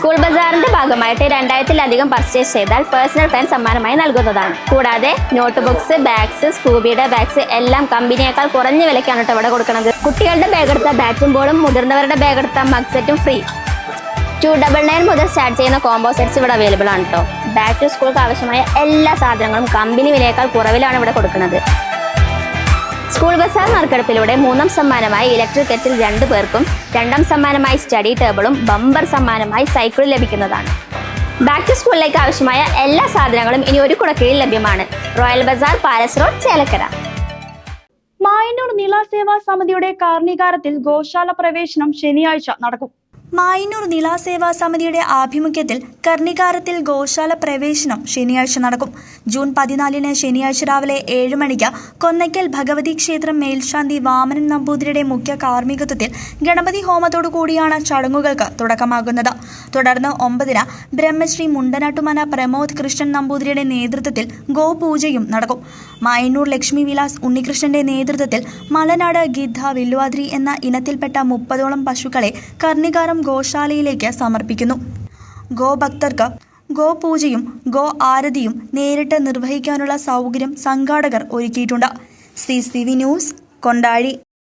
School ബസാറിന്റെ ഭാഗമായിട്ട് 2000-ലധികം purchase ചെയ്താൽ personal fan സമ്മാനമായി നൽകുന്നതാണ്. കൂടാതെ നോട്ട് ബുക്സ്, ബാഗ്സ്, സ്കൂബിയുടെ ബാഗ്സ് എല്ലാം കമ്പനിയേക്കാൾ കുറഞ്ഞ വിലയ്ക്കാണ് ഇവിടെ കൊടുക്കുന്നത്. കുട്ടികളുടെ ബാഗ് എടുത്ത ബാറ്റും ബോളും, മുതിർന്നവരുടെ ബാഗ് എടുത്ത മഗ് സെറ്റും ഫ്രീ. 299 മുതൽ സ്റ്റാർട്ട് ചെയ്യുന്ന കോംബോ സെറ്റ്സ് ഇവിടെ അവൈലബിൾ ആണ് കേട്ടോ. ബാക്ക് ടു സ്കൂൾക്ക് ആവശ്യമായ എല്ലാ സാധനങ്ങളും കമ്പനി വിലയേക്കാൾ കുറവിലാണ് ഇവിടെ കൊടുക്കുന്നത്. സ്കൂൾ ബസാർ നറുക്കെടുപ്പിലൂടെ 3ാം സമ്മാനമായി ഇലക്ട്രിക് കെറ്റിൽ 2 പേർക്കും, 2ാം സമ്മാനമായി സ്റ്റഡി ടേബിളും, ബമ്പർ സമ്മാനമായി സൈക്കിളും ലഭിക്കുന്നതാണ്. ബാക്ക് ടു സ്കൂളിലേക്ക് ആവശ്യമായ എല്ലാ സാധനങ്ങളും ഇനി ഒരു കുടക്കീഴിൽ ലഭ്യമാണ്. Royal bazaar, palace road, Chelakkara. Mayannur നീള സേവാ സമിതിയുടെ കാർണികാരത്തിൽ ഗോശാല പ്രവേശനം ശനിയാഴ്ച നടക്കും. മായന്നൂർ നീള സേവാ സമിതിയുടെ ആഭിമുഖ്യത്തിൽ കർണികാരത്തിൽ ഗോശാല പ്രവേശനം ശനിയാഴ്ച നടക്കും. ജൂൺ 14 ശനിയാഴ്ച രാവിലെ 7 മണിക്ക് കൊന്നയ്ക്കൽ ഭഗവതി ക്ഷേത്രം മേൽശാന്തി വാമനൻ നമ്പൂതിരിയുടെ മുഖ്യ കാർമ്മികത്വത്തിൽ ഗണപതി ഹോമത്തോടു കൂടിയാണ് ചടങ്ങുകൾക്ക് തുടക്കമാകുന്നത്. തുടർന്ന് 9 ബ്രഹ്മശ്രീ മുണ്ടനാട്ടുമന പ്രമോദ് കൃഷ്ണൻ നമ്പൂതിരിയുടെ നേതൃത്വത്തിൽ ഗോപൂജയും നടക്കും. മായന്നൂർ ലക്ഷ്മി വിലാസ് ഉണ്ണികൃഷ്ണന്റെ നേതൃത്വത്തിൽ മലനാട് ഗിദ്ധ വില്ലുവാദ്രി എന്ന ഇനത്തിൽപ്പെട്ട 30ഓളം പശുക്കളെ കർണികാരം ഗോശാലയിലേക്ക് സമർപ്പിക്കുന്നു. ഗോഭക്തർക്ക് ഗോപൂജയും ഗോ ആരതിയും നേരിട്ട് നിർവഹിക്കാനുള്ള സൗകര്യം സംഘാടകർ ഒരുക്കിയിട്ടുണ്ട്. CCV news, Kondazhy.